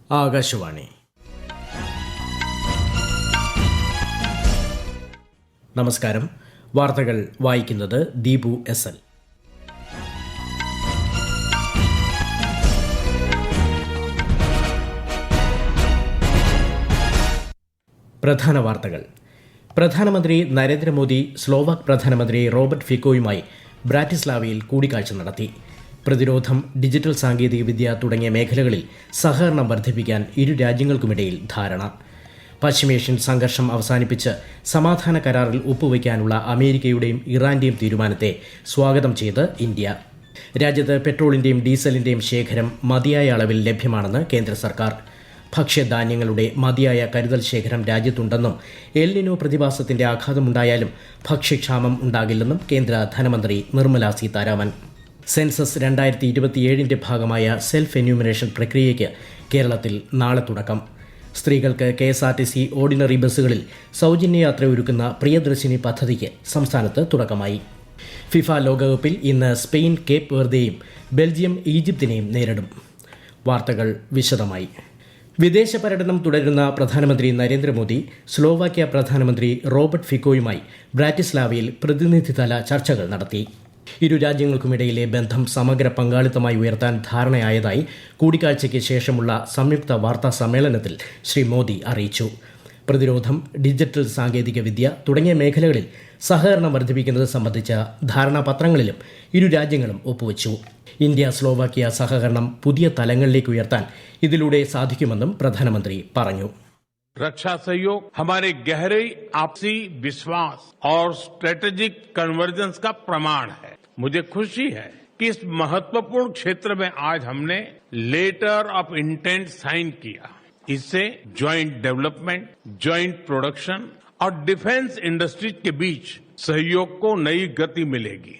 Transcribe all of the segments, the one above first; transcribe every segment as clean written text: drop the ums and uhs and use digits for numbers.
ആകാശവാണി. നമസ്കാരം. വാർത്തകൾ വായിക്കുന്നത് ദീപു എസ് എൽ. പ്രധാന വാർത്തകൾ. പ്രധാനമന്ത്രി നരേന്ദ്രമോദി സ്ലോവാക് പ്രധാനമന്ത്രി റോബർട്ട് ഫിക്കോയുമായി ബ്രാറ്റിസ്ലാവയിൽ കൂടിക്കാഴ്ച നടത്തി. പ്രതിരോധം, ഡിജിറ്റൽ സാങ്കേതികവിദ്യ തുടങ്ങിയ മേഖലകളിൽ സഹകരണം വർദ്ധിപ്പിക്കാൻ ഇരു രാജ്യങ്ങൾക്കുമിടയിൽ ധാരണ. പശ്ചിമേഷ്യൻ സംഘർഷം അവസാനിപ്പിച്ച് സമാധാന കരാറിൽ ഒപ്പുവയ്ക്കാനുള്ള അമേരിക്കയുടെയും ഇറാന്റെയും തീരുമാനത്തെ സ്വാഗതം ചെയ്ത് ഇന്ത്യ. രാജ്യത്ത് പെട്രോളിന്റെയും ഡീസലിന്റെയും ശേഖരം മതിയായ അളവിൽ ലഭ്യമാണെന്ന് കേന്ദ്ര സർക്കാർ. ഭക്ഷ്യധാന്യങ്ങളുടെ മതിയായ കരുതൽ ശേഖരം രാജ്യത്തുണ്ടെന്നും എൽ നിനോ പ്രതിഭാസത്തിന്റെ ആഘാതമുണ്ടായാലും ഭക്ഷ്യക്ഷാമം ഉണ്ടാകില്ലെന്നും കേന്ദ്ര ധനമന്ത്രി നിർമ്മല സീതാരാമൻ. സെൻസസ് 2027ന്റെ ഭാഗമായ സെൽഫ് എന്യൂമറേഷൻ പ്രക്രിയയ്ക്ക് കേരളത്തിൽ നാളെ തുടക്കം. സ്ത്രീകൾക്ക് KSRTC ഓർഡിനറി ബസ്സുകളിൽ സൗജന്യ യാത്ര ഒരുക്കുന്ന പ്രിയദർശിനി പദ്ധതിക്ക് സംസ്ഥാനത്ത് തുടക്കമായി. ഫിഫ ലോകകപ്പിൽ ഇന്ന് സ്പെയിൻ കേപ്പ് വെർദെയും ബെൽജിയം ഈജിപ്തിനെയും നേരിടും. വാർത്തകൾ വിശദമായി. വിദേശ പര്യടനം തുടരുന്ന പ്രധാനമന്ത്രി നരേന്ദ്രമോദി സ്ലോവാക്യ പ്രധാനമന്ത്രി റോബർട്ട് ഫിക്കോയുമായി ബ്രാറ്റിസ്ലാവയിൽ പ്രതിനിധിതല ചർച്ചകൾ നടത്തി. ഇരു രാജ്യങ്ങൾക്കുമിടയിലെ ബന്ധം സമഗ്ര പങ്കാളിത്തമായി ഉയർത്താൻ ധാരണയായതായി കൂടിക്കാഴ്ചയ്ക്ക് ശേഷമുള്ള സംയുക്ത വാർത്താ സമ്മേളനത്തിൽ ശ്രീ മോദി അറിയിച്ചു. പ്രതിരോധം, ഡിജിറ്റൽ സാങ്കേതികവിദ്യ തുടങ്ങിയ മേഖലകളിൽ സഹകരണം വർദ്ധിപ്പിക്കുന്നത് സംബന്ധിച്ച ധാരണാപത്രങ്ങളിലും ഇരു രാജ്യങ്ങളും ഒപ്പുവച്ചു. ഇന്ത്യ സ്ലോവാക്യ സഹകരണം പുതിയ തലങ്ങളിലേക്ക് ഉയർത്താൻ ഇതിലൂടെ സാധിക്കുമെന്നും പ്രധാനമന്ത്രി പറഞ്ഞു. रक्षा सहयोग हमारे गहरे आपसी विश्वास और स्ट्रेटेजिक कन्वर्जेंस का प्रमाण है. मुझे खुशी है कि इस महत्वपूर्ण क्षेत्र में आज हमने लेटर ऑफ इंटेंट साइन किया. इससे ज्वाइंट डेवलपमेंट, ज्वाइंट प्रोडक्शन और डिफेंस इंडस्ट्रीज के बीच सहयोग को नई गति मिलेगी.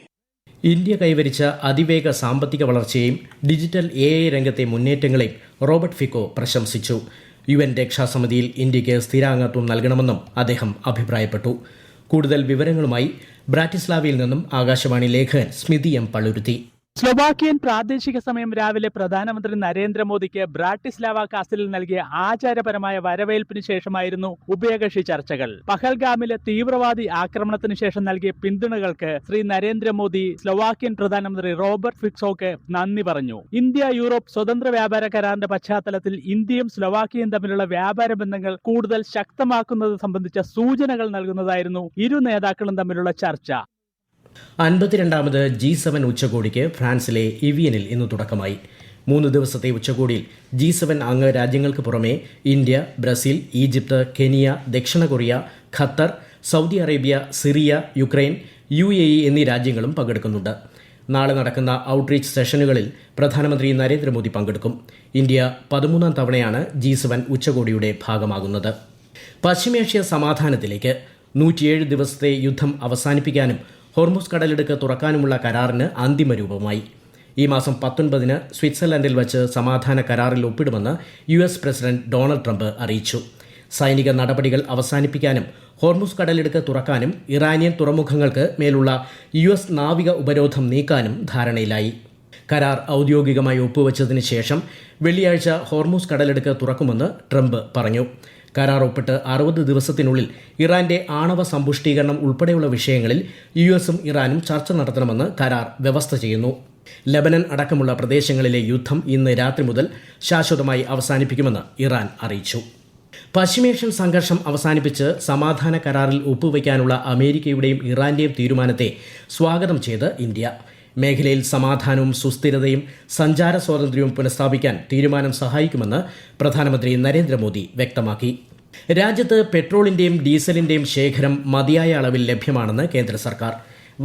ഇന്ത്യ കൈവരിച്ച അതിവേഗ സാമ്പത്തിക വളർച്ചയെയും ഡിജിറ്റൽ AI രംഗത്തെ മുന്നേറ്റങ്ങളെയും റോബർട്ട് ഫിക്കോ പ്രശംസിച്ചു. UN രക്ഷാസമിതിയിൽ ഇന്ത്യയ്ക്ക് സ്ഥിരാംഗത്വം നൽകണമെന്നും അദ്ദേഹം അഭിപ്രായപ്പെട്ടു. കൂടുതൽ വിവരങ്ങളുമായി ബ്രാറ്റിസ്ലാവയിൽ നിന്നും ആകാശവാണി ലേഖകൻ സ്മിതി M. പള്ളുരുത്തി. സ്ലൊവാക്കിയൻ പ്രാദേശിക സമയം രാവിലെ പ്രധാനമന്ത്രി നരേന്ദ്രമോദിക്ക് ബ്രാറ്റിസ്ലാവ കാസിലിൽ നൽകിയ ആചാരപരമായ വരവേൽപ്പിന് ശേഷമായിരുന്നു ഉഭയകക്ഷി ചർച്ചകൾ. പഹൽഗാമിലെ തീവ്രവാദി ആക്രമണത്തിന് ശേഷം നൽകിയ പിന്തുണകൾക്ക് ശ്രീ നരേന്ദ്രമോദി സ്ലൊവാക്കിയൻ പ്രധാനമന്ത്രി റോബർട്ട് ഫിക്കോയ്ക്ക് നന്ദി പറഞ്ഞു. ഇന്ത്യ യൂറോപ്പ് സ്വതന്ത്ര വ്യാപാര കരാറിന്റെ പശ്ചാത്തലത്തിൽ ഇന്ത്യയും സ്ലൊവാക്കിയയും തമ്മിലുള്ള വ്യാപാര ബന്ധങ്ങൾ കൂടുതൽ ശക്തമാക്കുന്നത് സംബന്ധിച്ച സൂചനകൾ നൽകുന്നതായിരുന്നു ഇരു നേതാക്കളും തമ്മിലുള്ള ചർച്ച. 52ാമത് G7 ഉച്ചകോടിക്ക് ഫ്രാൻസിലെ ഇവിയനിൽ ഇന്ന് തുടക്കമായി. 3 ദിവസത്തെ ഉച്ചകോടിയിൽ G7 അംഗ രാജ്യങ്ങൾക്ക് പുറമെ ഇന്ത്യ, ബ്രസീൽ, ഈജിപ്ത്, കെനിയ, ദക്ഷിണ Korea, Qatar, Saudi Arabia, Syria, Ukraine, UAE എന്നീ രാജ്യങ്ങളും പങ്കെടുക്കുന്നുണ്ട്. നാളെ നടക്കുന്ന ഔട്ട്റീച്ച് സെഷനുകളിൽ പ്രധാനമന്ത്രി നരേന്ദ്രമോദി പങ്കെടുക്കും. ഇന്ത്യ 13ാം തവണയാണ് G7 ഉച്ചകോടിയുടെ ഭാഗമാകുന്നത്. പശ്ചിമേഷ്യ സമാധാനത്തിലേക്ക് 107 ദിവസത്തെ യുദ്ധം അവസാനിപ്പിക്കാനും ഹോർമുസ് കടലിടുക്ക് തുറക്കാനുമുള്ള കരാറിന് അന്തിമ രൂപമായി. ഈ മാസം 19-ന് സ്വിറ്റ്സർലൻഡിൽ വച്ച് സമാധാന കരാറിൽ ഒപ്പിടുമെന്ന് US പ്രസിഡന്റ് ഡൊണാൾഡ് ട്രംപ് അറിയിച്ചു. സൈനിക നടപടികൾ അവസാനിപ്പിക്കാനും ഹോർമുസ് കടലിടുക്ക് തുറക്കാനും ഇറാനിയൻ തുറമുഖങ്ങൾക്ക് മേലുള്ള US നാവിക ഉപരോധം നീക്കാനും ധാരണയിലായി. കരാർ ഔദ്യോഗികമായി ഒപ്പുവച്ചതിന് ശേഷം വെള്ളിയാഴ്ച ഹോർമുസ് കടലിടുക്ക് തുറക്കുമെന്ന് ട്രംപ് പറഞ്ഞു. കരാർ ഒപ്പിട്ട് 60 ദിവസത്തിനുള്ളിൽ ഇറാന്റെ ആണവ സമ്പുഷ്ടീകരണം ഉൾപ്പെടെയുള്ള വിഷയങ്ങളിൽ USഉം ഇറാനും ചർച്ച നടത്തണമെന്ന് കരാർ വ്യവസ്ഥ ചെയ്യുന്നു. ലെബനൻ അടക്കമുള്ള പ്രദേശങ്ങളിലെ യുദ്ധം ഇന്ന് രാത്രി മുതൽ ശാശ്വതമായി അവസാനിപ്പിക്കുമെന്ന് ഇറാൻ അറിയിച്ചു. പശ്ചിമേഷ്യൻ സംഘർഷം അവസാനിപ്പിച്ച് സമാധാന കരാറിൽ ഒപ്പുവയ്ക്കാനുള്ള അമേരിക്കയുടെയും ഇറാന്റെയും തീരുമാനത്തെ സ്വാഗതം ചെയ്ത് ഇന്ത്യ. മേഖലയിൽ സമാധാനവും സുസ്ഥിരതയും സഞ്ചാര സ്വാതന്ത്ര്യവും പുനഃസ്ഥാപിക്കാൻ തീരുമാനം സഹായിക്കുമെന്ന് പ്രധാനമന്ത്രി നരേന്ദ്രമോദി വ്യക്തമാക്കി. രാജ്യത്ത് പെട്രോളിന്റെയും ഡീസലിന്റെയും ശേഖരം മതിയായ അളവിൽ ലഭ്യമാണെന്ന് കേന്ദ്ര സർക്കാർ.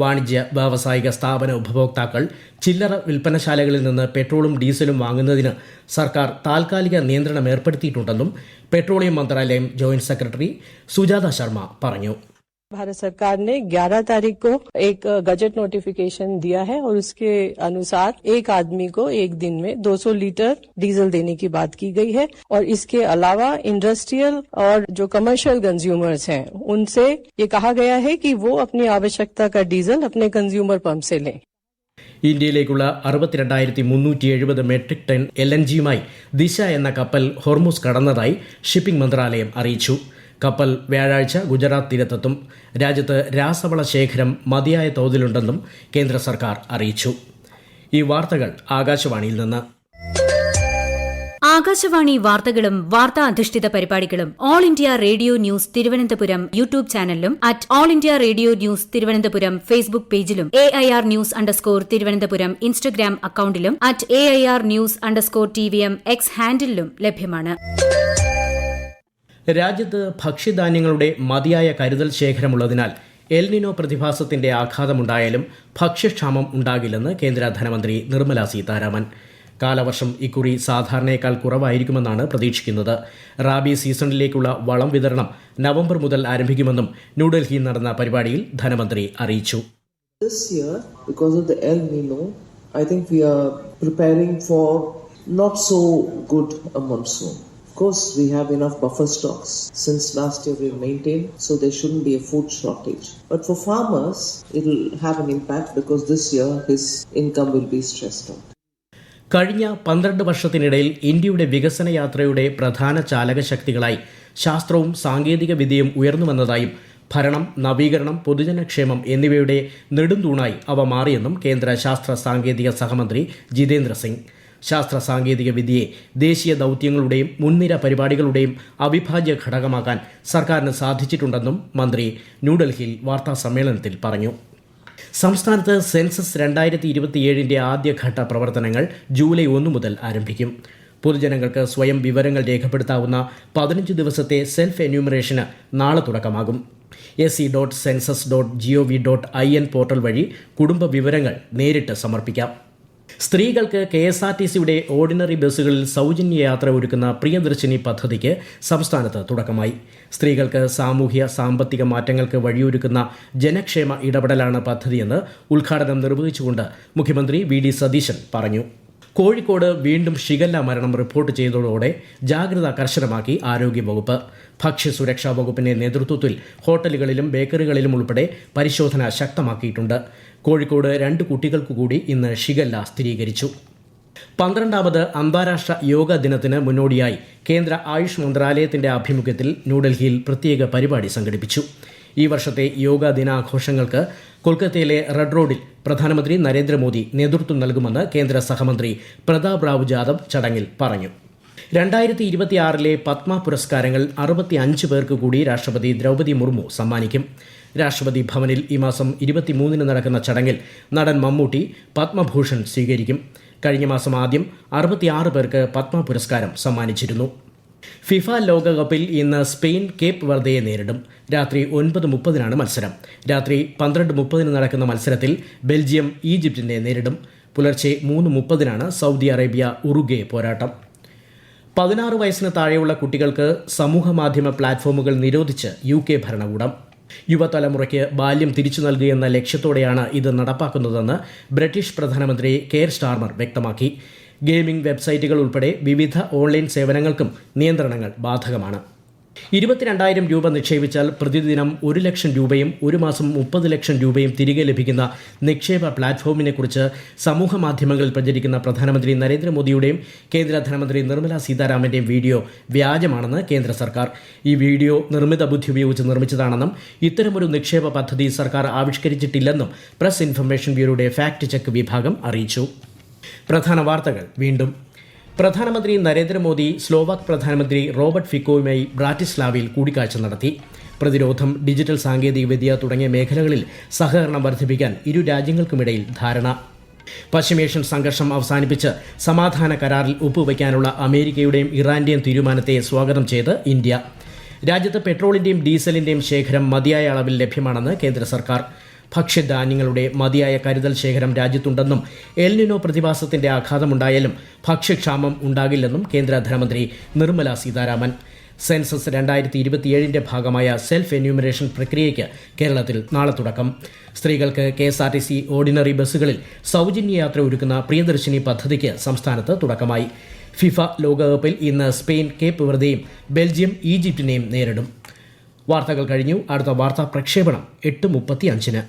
വാണിജ്യ വ്യാവസായിക സ്ഥാപന ഉപഭോക്താക്കൾ ചില്ലറ വിൽപ്പനശാലകളിൽ നിന്ന് പെട്രോളും ഡീസലും വാങ്ങുന്നതിന് സർക്കാർ താൽക്കാലിക നിയന്ത്രണം ഏർപ്പെടുത്തിയിട്ടുണ്ടെന്നും പെട്രോളിയം മന്ത്രാലയം ജോയിന്റ് സെക്രട്ടറി സുജാത ശർമ്മ പറഞ്ഞു. भारत सरकार ने 11 तारीख को एक गजट नोटिफिकेशन दिया है और उसके अनुसार एक आदमी को एक दिन में 200 लीटर डीजल देने की बात की गई है और इसके अलावा इंडस्ट्रियल और जो कमर्शियल कंज्यूमर्स हैं उनसे ये कहा गया है कि वो अपनी आवश्यकता का डीजल अपने कंज्यूमर पंप से लें. ഇന്ത്യയിലേക്കുള്ള 62,370 മെട്രിക് ടൺ LNGയുമായി ദിശ എന്ന കപ്പൽ ഹോർമുസ് കടന്നതായി ഷിപ്പിംഗ് മന്ത്രാലയം അറിയിച്ചു. കപ്പൽ വ്യാഴാഴ്ച ഗുജറാത്ത് തീരത്തെത്തും. രാജ്യത്ത് രാസവള ശേഖരം മതിയായ തോതിലുണ്ടെന്നും കേന്ദ്ര സർക്കാർ അറിയിച്ചു. ഈ വാർത്തകൾ ആകാശവാണിയിൽ നിന്ന്. ആകാശവാണി വാർത്തകളും വാർത്താ അധിഷ്ഠിത പരിപാടികളും all India radio news Thiruvananthapuram YouTube ചാനലിലും all India radio news Thiruvananthapuram Facebook പേജിലും AIR ന്യൂസ് _തിരുവനന്തപുരം ഇൻസ്റ്റഗ്രാം അക്കൌണ്ടിലും @AIR ന്യൂസ് _TVM X ഹാൻഡിലും ലഭ്യമാണ്. രാജ്യത്ത് ഭക്ഷ്യധാന്യങ്ങളുടെ മതിയായ കരുതൽ ശേഖരമുള്ളതിനാൽ എൽനിനോ പ്രതിഭാസത്തിന്റെ ആഘാതമുണ്ടായാലും ഭക്ഷ്യക്ഷാമം ഉണ്ടാകില്ലെന്ന് കേന്ദ്ര ധനമന്ത്രി നിർമ്മല സീതാരാമൻ. കാലവർഷം ഇക്കുറി സാധാരണയേക്കാൾ കുറവായിരിക്കുമെന്നാണ് പ്രതീക്ഷിക്കുന്നത്. റാബി സീസണിലേക്കുള്ള വളം വിതരണം നവംബർ മുതൽ ആരംഭിക്കുമെന്നും ന്യൂഡൽഹിയിൽ നടന്ന പരിപാടിയിൽ ധനമന്ത്രി അറിയിച്ചു. This year, because of the El Nino, I think we are preparing for not so good a monsoon. Of course, we have enough buffer stocks. Since last year we've maintained, so there shouldn't be a food shortage. But for farmers, it will have an impact because this year his income will be stressed out. കഴിഞ്ഞ 12 വർഷത്തിനിടയിൽ ഇന്ത്യയുടെ വികസന യാത്രയുടെ പ്രധാന ചാലകശക്തികളായി ശാസ്ത്രവും സാങ്കേതിക വിദ്യയും ഉയർന്നുവന്നതായും ഭരണം, നവീകരണം, പൊതുജനക്ഷേമം എന്നിവയുടെ നെടുംതൂണായി അവ മാറിയെന്നും കേന്ദ്ര ശാസ്ത്ര സാങ്കേതിക സഹമന്ത്രി ജിതേന്ദ്ര സിംഗ്. ശാസ്ത്ര സാങ്കേതിക വിദ്യയെ ദേശീയ ദൌത്യങ്ങളുടെയും മുൻനിര പരിപാടികളുടെയും അവിഭാജ്യ ഘടകമാക്കാൻ സർക്കാരിന് സാധിച്ചിട്ടുണ്ടെന്നും മന്ത്രി ന്യൂഡൽഹിയിൽ വാർത്താസമ്മേളനത്തിൽ പറഞ്ഞു. സംസ്ഥാനത്ത് സെൻസസ് 2027 ആദ്യഘട്ട പ്രവർത്തനങ്ങൾ ജൂലൈ 1 മുതൽ ആരംഭിക്കും. പൊതുജനങ്ങൾക്ക് സ്വയം വിവരങ്ങൾ രേഖപ്പെടുത്താവുന്ന 15 ദിവസത്തെ സെൽഫ് എന്യൂമറേഷന് നാളെ തുടക്കമാകും. se.census.gov.in പോർട്ടൽ വഴി കുടുംബ വിവരങ്ങൾ നേരിട്ട് സമർപ്പിക്കാം. സ്ത്രീകൾക്ക് KSRTCയുടെ ഓർഡിനറി ബസ്സുകളിൽ സൗജന്യ യാത്ര ഒരുക്കുന്ന പ്രിയദർശിനി പദ്ധതിക്ക് സംസ്ഥാനത്ത് തുടക്കമായി. സ്ത്രീകൾക്ക് സാമൂഹ്യ സാമ്പത്തിക മാറ്റങ്ങൾക്ക് വഴിയൊരുക്കുന്ന ജനക്ഷേമ ഇടപെടലാണ് പദ്ധതിയെന്ന് ഉദ്ഘാടനം നിർവഹിച്ചുകൊണ്ട് മുഖ്യമന്ത്രി VD സതീശൻ പറഞ്ഞു. കോഴിക്കോട് വീണ്ടും ഷിഗല്ല മരണം റിപ്പോർട്ട് ചെയ്തതോടെ ജാഗ്രത കർശനമാക്കി ആരോഗ്യവകുപ്പ്. ഭക്ഷ്യസുരക്ഷാ വകുപ്പിന്റെ നേതൃത്വത്തിൽ ഹോട്ടലുകളിലും ബേക്കറികളിലും ഉൾപ്പെടെ പരിശോധന ശക്തമാക്കിയിട്ടുണ്ട്. കോഴിക്കോട് 2 കുട്ടികൾക്കു കൂടി ഇന്ന് ഷിഗല്ല സ്ഥിരീകരിച്ചു. 12ാമത് അന്താരാഷ്ട്ര യോഗ ദിനത്തിന് മുന്നോടിയായി കേന്ദ്ര ആയുഷ് മന്ത്രാലയത്തിന്റെ ആഭിമുഖ്യത്തിൽ ന്യൂഡൽഹിയിൽ പ്രത്യേക പരിപാടി സംഘടിപ്പിച്ചു. ഈ വർഷത്തെ യോഗ ദിനാഘോഷങ്ങൾക്ക് കൊൽക്കത്തയിലെ റെഡ് റോഡിൽ പ്രധാനമന്ത്രി നരേന്ദ്രമോദി നേതൃത്വം നൽകുമെന്ന് കേന്ദ്ര സഹമന്ത്രി പ്രതാപ് റാവു ജാദവ് ചടങ്ങിൽ പറഞ്ഞു. 2026 പത്മ പുരസ്കാരങ്ങൾ 65 പേർക്ക് കൂടി രാഷ്ട്രപതി ദ്രൗപദി മുർമു സമ്മാനിക്കും. രാഷ്ട്രപതി ഭവനിൽ ഈ മാസം 23 നടക്കുന്ന ചടങ്ങിൽ നടൻ മമ്മൂട്ടി പത്മഭൂഷൺ സ്വീകരിക്കും. കഴിഞ്ഞ മാസം ആദ്യം 66 പേർക്ക് പത്മ പുരസ്കാരം സമ്മാനിച്ചിരുന്നു. ഫിഫ ലോകകപ്പിൽ ഇന്ന് സ്പെയിൻ കേപ്പ് വെർദയെ നേരിടും. രാത്രി 9:30 മത്സരം. രാത്രി 12:30 നടക്കുന്ന മത്സരത്തിൽ ബെൽജിയം ഈജിപ്തിനെ നേരിടും. പുലർച്ചെ 3:30 സൗദി അറേബ്യ ഉറുഗ്വേ പോരാട്ടം. 16 വയസ്സിന് താഴെയുള്ള കുട്ടികൾക്ക് സമൂഹമാധ്യമ പ്ലാറ്റ്ഫോമുകൾ നിരോധിച്ച് UK ഭരണകൂടം. യുവതലമുറയ്ക്ക് ബാല്യം തിരിച്ചു നൽകുകയെന്ന ലക്ഷ്യത്തോടെയാണ് ഇത് നടപ്പാക്കുന്നതെന്ന് ബ്രിട്ടീഷ് പ്രധാനമന്ത്രി കെയർ സ്റ്റാർമർ വ്യക്തമാക്കി. ഗെയിമിംഗ് വെബ്സൈറ്റുകൾ ഉൾപ്പെടെ വിവിധ ഓൺലൈൻ സേവനങ്ങൾക്കും നിയന്ത്രണങ്ങൾ ബാധകമാണ്. 22,000 രൂപ നിക്ഷേപിച്ചാൽ പ്രതിദിനം 1 ലക്ഷം രൂപയും ഒരു മാസം 30 ലക്ഷം രൂപയും തിരികെ ലഭിക്കുന്ന നിക്ഷേപ പ്ലാറ്റ്ഫോമിനെക്കുറിച്ച് സമൂഹമാധ്യമങ്ങളിൽ പ്രചരിക്കുന്ന പ്രധാനമന്ത്രി നരേന്ദ്രമോദിയുടെയും കേന്ദ്ര ധനമന്ത്രി നിർമ്മല സീതാരാമന്റെയും വീഡിയോ വ്യാജമാണെന്ന് കേന്ദ്ര സർക്കാർ. ഈ വീഡിയോ നിർമ്മിത ബുദ്ധി ഉപയോഗിച്ച് നിർമ്മിച്ചതാണെന്നും ഇത്തരമൊരു നിക്ഷേപ പദ്ധതി സർക്കാർ ആവിഷ്കരിച്ചിട്ടില്ലെന്നും പ്രസ് ഇൻഫർമേഷൻ ബ്യൂറോയുടെ ഫാക്ട് ചെക്ക് വിഭാഗം അറിയിച്ചു. പ്രധാന വാർത്തകൾ വീണ്ടും. പ്രധാനമന്ത്രി നരേന്ദ്രമോദി സ്ലോവാക് പ്രധാനമന്ത്രി റോബർട്ട് ഫിക്കോയുമായി ബ്രാറ്റിസ്ലാവയിൽ കൂടിക്കാഴ്ച നടത്തി. പ്രതിരോധം, ഡിജിറ്റൽ സാങ്കേതികവിദ്യ തുടങ്ങിയ മേഖലകളിൽ സഹകരണം വർദ്ധിപ്പിക്കാൻ ഇരു രാജ്യങ്ങൾക്കുമിടയിൽ ധാരണ. പശ്ചിമേഷ്യൻ സംഘർഷം അവസാനിപ്പിച്ച് സമാധാന കരാറിൽ ഒപ്പുവയ്ക്കാനുള്ള അമേരിക്കയുടെയും ഇറാന്റെയും തീരുമാനത്തെ സ്വാഗതം ചെയ്ത് ഇന്ത്യ. രാജ്യത്ത് പെട്രോളിന്റെയും ഡീസലിന്റെയും ശേഖരം മതിയായ അളവിൽ ലഭ്യമാണെന്ന് കേന്ദ്ര സർക്കാർ. ഭക്ഷ്യധാന്യങ്ങളുടെ മതിയായ കരുതൽ ശേഖരം രാജ്യത്തുണ്ടെന്നും എൽനിനോ പ്രതിഭാസത്തിന്റെ ആഘാതമുണ്ടായാലും ഭക്ഷ്യക്ഷാമം ഉണ്ടാകില്ലെന്നും കേന്ദ്ര ധനമന്ത്രി നിർമ്മല സീതാരാമൻ. സെൻസസ് 2027 ഭാഗമായ സെൽഫ് എന്യൂമറേഷൻ പ്രക്രിയയ്ക്ക് കേരളത്തിൽ നാളെ തുടക്കം. സ്ത്രീകൾക്ക് KSRTC ഓർഡിനറി ബസ്സുകളിൽ സൗജന്യ യാത്ര ഒരുക്കുന്ന പ്രിയദർശിനി പദ്ധതിക്ക് സംസ്ഥാനത്ത് തുടക്കമായി. ഫിഫ ലോകകപ്പിൽ ഇന്ന് സ്പെയിൻ കേപ്പ് വെർദെയും ബെൽജിയം ഈജിപ്തിനെയും നേരിടും. വാർത്തകൾ കഴിഞ്ഞു. അടുത്ത വാർത്താ പ്രക്ഷേപണം 8:35.